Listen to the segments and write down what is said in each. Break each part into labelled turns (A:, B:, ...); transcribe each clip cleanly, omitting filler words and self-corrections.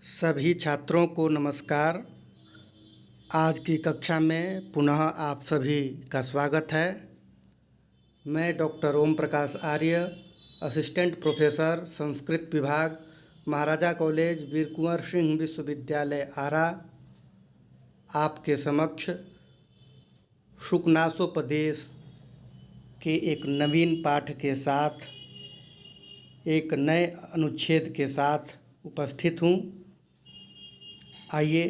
A: सभी छात्रों को नमस्कार। आज की कक्षा में पुनः आप सभी का स्वागत है। मैं डॉक्टर ओम प्रकाश आर्य, असिस्टेंट प्रोफेसर संस्कृत विभाग, महाराजा कॉलेज वीर कुंवर सिंह विश्वविद्यालय आरा, आपके समक्ष शुकनासोपदेश के एक नवीन पाठ के साथ, एक नए अनुच्छेद के साथ उपस्थित हूँ। आइए,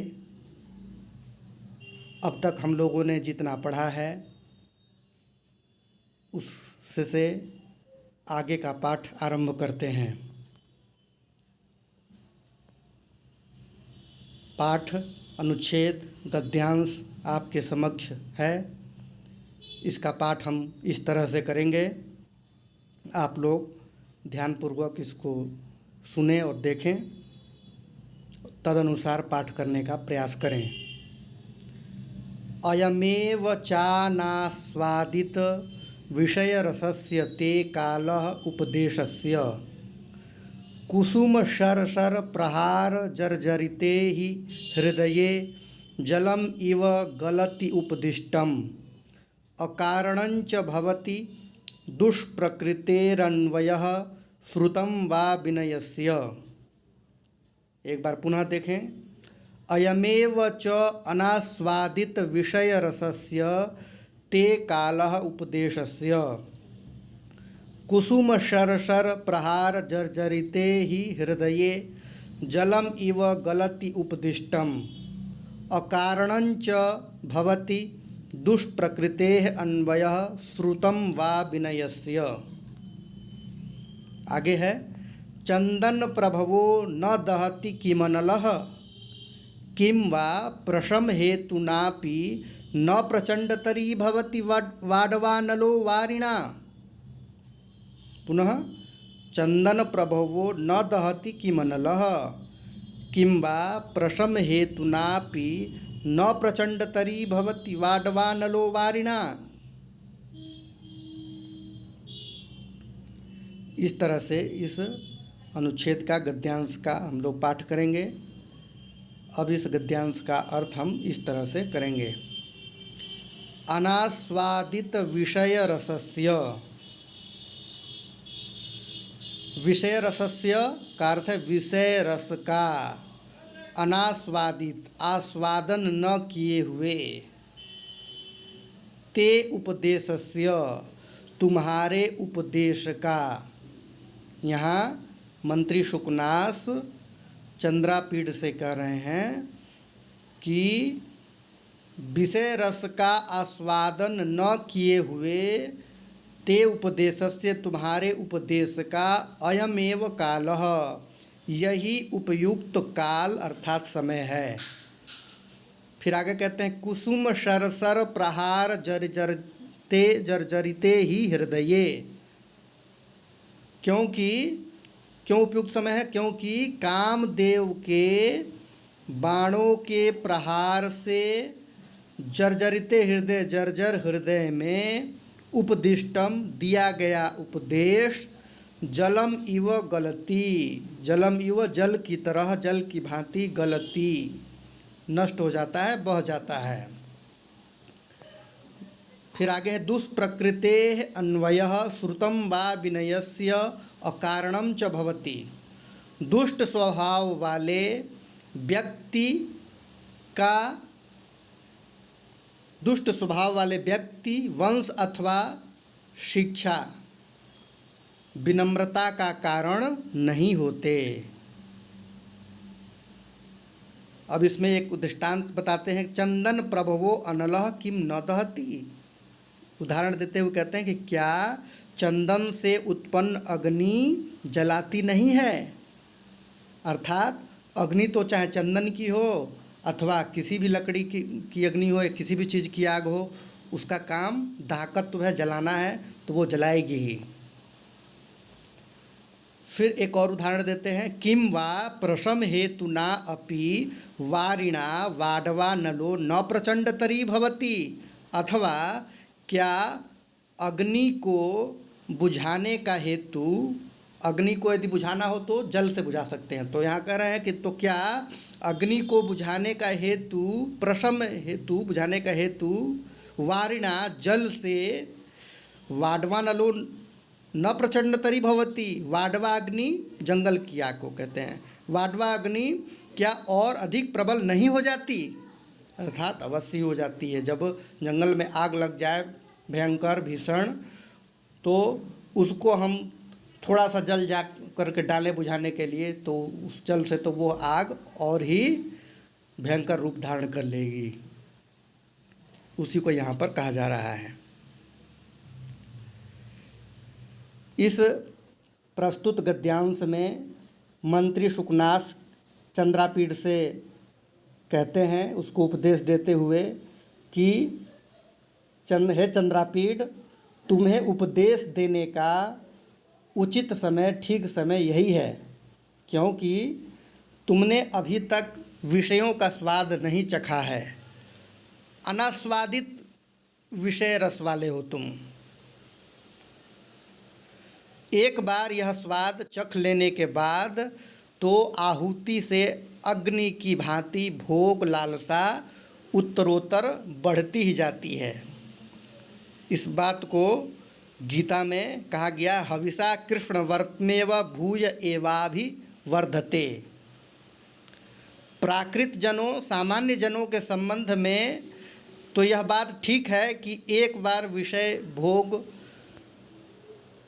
A: अब तक हम लोगों ने जितना पढ़ा है उससे आगे का पाठ आरंभ करते हैं। पाठ अनुच्छेद गद्यांश आपके समक्ष है। इसका पाठ हम इस तरह से करेंगे। आप लोग ध्यानपूर्वक इसको सुने और देखें, तदनुसार पाठ करने का प्रयास करें। अयमेव चानास्वादित विषयरसस्य ते कालः उपदेशस्य कुसुमशरशर प्रहार जर्जरिते हि हृदये जलम इव गलति उपदिष्टम् अकारणञ्च भवति दुष्प्रकृतेरन्वयः श्रुतं वा विनयस्य। एक बार पुनः देखें। अयमेव च अनास्वादित विषयरसस्य ते कालः उपदेशस्य कुसुमशरशर प्रहार जर्जरिते हि हृदये जलम इव गलति उपदिष्टम् अकारणञ्च भवति दुष्प्रकृतेः अन्वयः श्रुतं वा विनयस्य। आगे है, चंदन प्रभवो न दहति किमनलः किं वा प्रशम हेतुनापि न प्रचंडतरी भवति वाडवानलो वारिणा। पुनः, चंदन प्रभवो न दहति किमनलः किं वा प्रशम हेतुनापि न प्रचंडतरी भवति वाडवानलो वारिणा। इस तरह से इस अनुच्छेद का गद्यांश का हम लोग पाठ करेंगे। अब इस गद्यांश का अर्थ हम इस तरह से करेंगे। अनास्वादित विषय रसस्य, विषय रसस्य का अर्थ है विषय रस का, अनास्वादित आस्वादन न किए हुए, ते उपदेशस्य तुम्हारे उपदेश का। यहाँ मंत्री शुकनास चंद्रापीठ से कह रहे हैं कि विषय रस का आस्वादन न किए हुए ते उपदेशस्य तुम्हारे उपदेश का अयमेव कालः, यही उपयुक्त काल अर्थात समय है। फिर आगे कहते हैं कुसुम शरशर प्रहार जर्जरिते जर्जरिते ही हृदये। क्यों उपयुक्त समय है? क्योंकि कामदेव के बाणों के प्रहार से जर्जरिते हृदय, जर्जर हृदय में उपदिष्टम दिया गया उपदेश, जलम इव गलती, जलम इव जल की तरह, जल की भांति गलती नष्ट हो जाता है, बह जाता है। फिर आगे है दुष्प्रकृतेः अन्वयः श्रुतं वा विनयस्य अकारणं च भवति। दुष्ट स्वभाव वाले व्यक्ति वंश अथवा शिक्षा विनम्रता का कारण नहीं होते। अब इसमें एक दृष्टांत बताते हैं। चंदन प्रभवो अनलः किम न दहति। उदाहरण देते हुए कहते हैं कि क्या चंदन से उत्पन्न अग्नि जलाती नहीं है। अर्थात अग्नि तो चाहे चंदन की हो अथवा किसी भी लकड़ी की अग्नि हो या किसी भी चीज़ की आग हो, उसका काम दाहकत्व है, जलाना है, तो वो जलाएगी ही। फिर एक और उदाहरण देते हैं। किम वा प्रशम हेतुना अपि वारिणा वाडवा नलो न प्रचंडतरी भवति। अथवा क्या अग्नि को बुझाने का हेतु अग्नि को यदि बुझाना हो तो जल से बुझा सकते हैं। तो यहाँ कह रहे हैं कि तो क्या अग्नि को बुझाने का हेतु, प्रशम हेतु बुझाने का हेतु वारिणा जल से वाडवा नलो न प्रचंड तरी भवती। वाडवा अग्नि जंगल की आग को कहते हैं। वाडवा अग्नि क्या और अधिक प्रबल नहीं हो जाती? अर्थात अवश्य हो जाती है। जब जंगल में आग लग जाए भयंकर भीषण, तो उसको हम थोड़ा सा जल जा करके डालें बुझाने के लिए, तो उस जल से तो वो आग और ही भयंकर रूप धारण कर लेगी। उसी को यहाँ पर कहा जा रहा है। इस प्रस्तुत गद्यांश में मंत्री शुकनास चंद्रापीठ से कहते हैं, उसको उपदेश देते हुए कि हे चंद्रापीठ, तुम्हें उपदेश देने का उचित समय, ठीक समय यही है, क्योंकि तुमने अभी तक विषयों का स्वाद नहीं चखा है। अनास्वादित विषय रस वाले हो तुम। एक बार यह स्वाद चख लेने के बाद तो आहुति से अग्नि की भांति भोग लालसा उत्तरोत्तर बढ़ती ही जाती है। इस बात को गीता में कहा गया, हविषा कृष्ण वर्तमेव भूय एवाभि वर्धते। प्राकृत जनों, सामान्य जनों के संबंध में तो यह बात ठीक है कि एक बार विषय भोग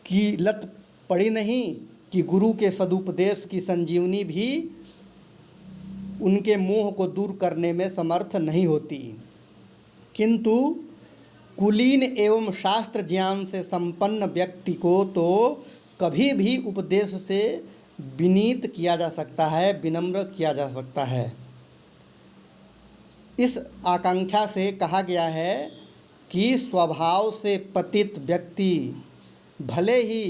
A: की लत पड़ी नहीं कि गुरु के सदुपदेश की संजीवनी भी उनके मोह को दूर करने में समर्थ नहीं होती। किंतु कुलीन एवं शास्त्र ज्ञान से संपन्न व्यक्ति को तो कभी भी उपदेश से विनीत किया जा सकता है, विनम्र किया जा सकता है। इस आकांक्षा से कहा गया है कि स्वभाव से पतित व्यक्ति भले ही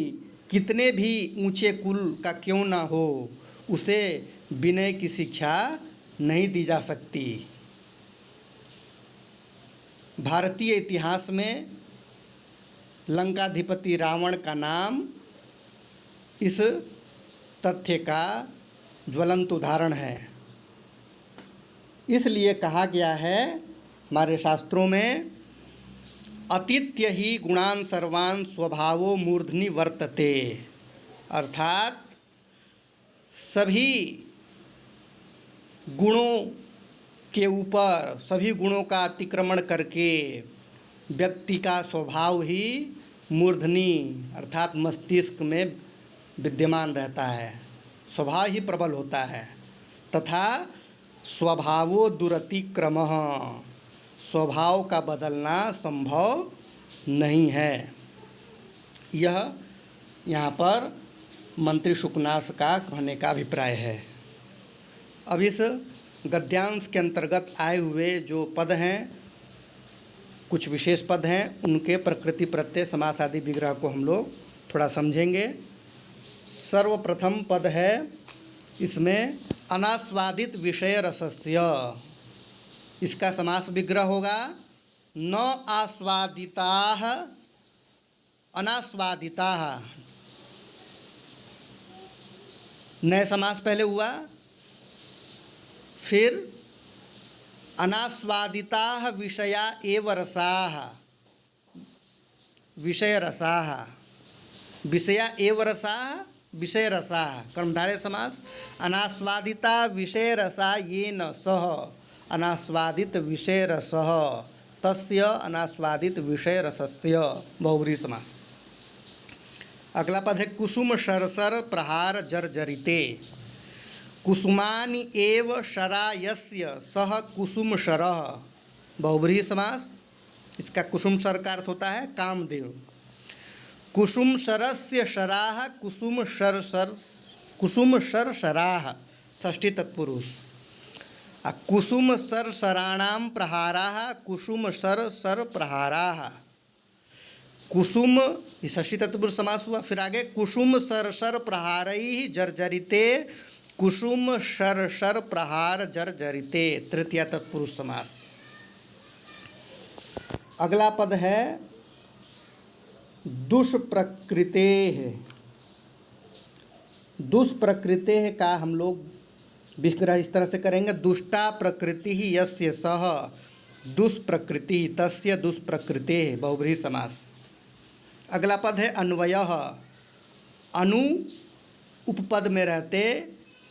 A: कितने भी ऊंचे कुल का क्यों ना हो, उसे विनय की शिक्षा नहीं दी जा सकती। भारतीय इतिहास में लंकाधिपति रावण का नाम इस तथ्य का ज्वलंत उदाहरण है। इसलिए कहा गया है हमारे शास्त्रों में, अतिथ्य ही गुणान सर्वान स्वभावो मूर्धनि वर्तते। अर्थात सभी गुणों के ऊपर, सभी गुणों का अतिक्रमण करके व्यक्ति का स्वभाव ही मूर्धनि अर्थात मस्तिष्क में विद्यमान रहता है, स्वभाव ही प्रबल होता है। तथा स्वभावो दुरतिक्रमः, स्वभाव का बदलना संभव नहीं है। यह यहाँ पर मंत्री शुकनास का कहने का अभिप्राय है। अब इस गद्यांश के अंतर्गत आए हुए जो पद हैं, कुछ विशेष पद हैं, उनके प्रकृति प्रत्यय समास आदि विग्रह को हम लोग थोड़ा समझेंगे। सर्वप्रथम पद है इसमें अनास्वादित विषय रसस्य। इसका समास विग्रह होगा न आस्वादिताः अनास्वादिताः। नए समास पहले हुआ, फिर अनास्वादिताः विषया एव रसाः, विषय रसाः, विषया एव रसाः, विषय रसाः। कर्मधारय समास। अनास्वादिता विषय रसा येन सह अनास्वादित विषय रसः तस्य अनास्वादित विषय रसस्य। बहुव्रीहि समास। अगला पद है कुसुम शरसर प्रहार जर्जरिते। कुसुमानि एव शरायस्य सह कुसुम शरः। बहुव्रीहि समास। इसका कुसुम शर का अर्थ होता है कामदेव। कुसुम शरस्य शराः कुसुम शर शराः, षष्ठी तत्पुरुष। कुसुम सर शराणाम प्रहाराः कुसुम सर प्रहाराः। कुसुम षष्ठी तत्पुरुष समास हुआ। फिर आगे कुसुम सर प्रहारैः जर्जरिते कुसुम शर प्रहार जर्जरिते, तृतीया तत्पुरुष समास। अगला पद है दुष्प्रकृतेः। दुष्प्रकृते का हम लोग विग्रह इस तरह से करेंगे, दुष्टा प्रकृति ही यस्य सह दुष्प्रकृति तस्य दुष्प्रकृते, बहुब्रीहि समास। अगला पद है अन्वयः। अनु उपपद में रहते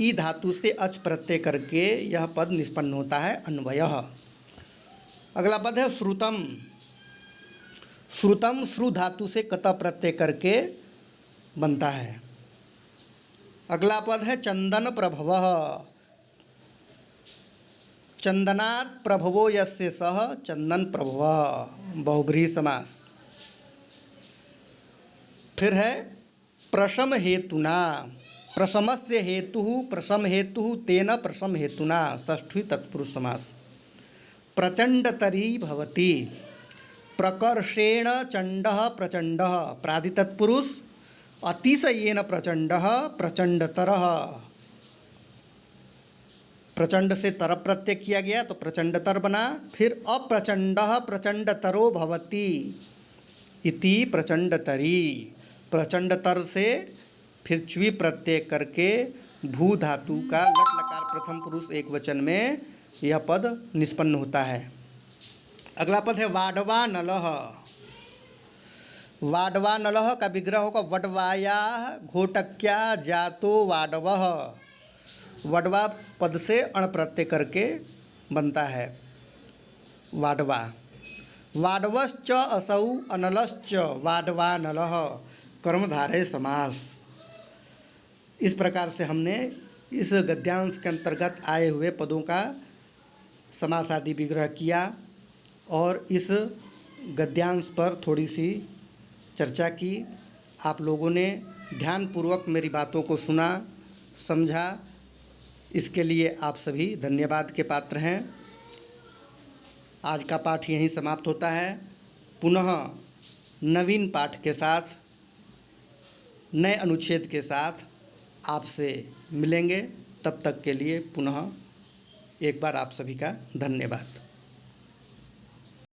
A: ई धातु से अच प्रत्यय करके यह पद निष्पन्न होता है, अन्वयः। अगला पद है श्रुतम। श्रुतम श्रु धातु से कत प्रत्यय करके बनता है। अगला पद है चंदन प्रभवः। चंदनात् प्रभवो यस्य सह चंदन प्रभवः, बहुब्रीहि समास। फिर है प्रशम हेतुना। प्रशमस्य हेतुः प्रशम हेतुः तेन प्रशम हेतुना, षष्ठी तत्पुरुष समास। प्रचंडतरी भवति। प्रकर्षेण चंडः प्रचंडः, प्रादि तत्पुरुष। अतिशयेन प्रचंडः प्रचंडतरः। प्रचंड से तर प्रत्यय किया गया तो प्रचंडतर बना। फिर अप्रचंडः प्रचंडतरो भवति इति प्रचंडतरी। प्रचंडतर से फिर च्वी प्रत्यय करके भू धातु का लट लकार प्रथम पुरुष एक वचन में यह पद निष्पन्न होता है। अगला पद है वाडवा नलः। वाडवा नलः का विग्रह होगा वडवाया घोटक्या जातो वाडवः। वडवा पद से अण प्रत्यय करके बनता है वाडवा। वाडवश्च असौ अनलश्च वाडवा नलः, कर्मधारय समास। इस प्रकार से हमने इस गद्यांश के अंतर्गत आए हुए पदों का समास आदि विग्रह किया और इस गद्यांश पर थोड़ी सी चर्चा की। आप लोगों ने ध्यानपूर्वक मेरी बातों को सुना, समझा, इसके लिए आप सभी धन्यवाद के पात्र हैं। आज का पाठ यहीं समाप्त होता है। पुनः नवीन पाठ के साथ, नए अनुच्छेद के साथ आपसे मिलेंगे। तब तक के लिए पुनः एक बार आप सभी का धन्यवाद।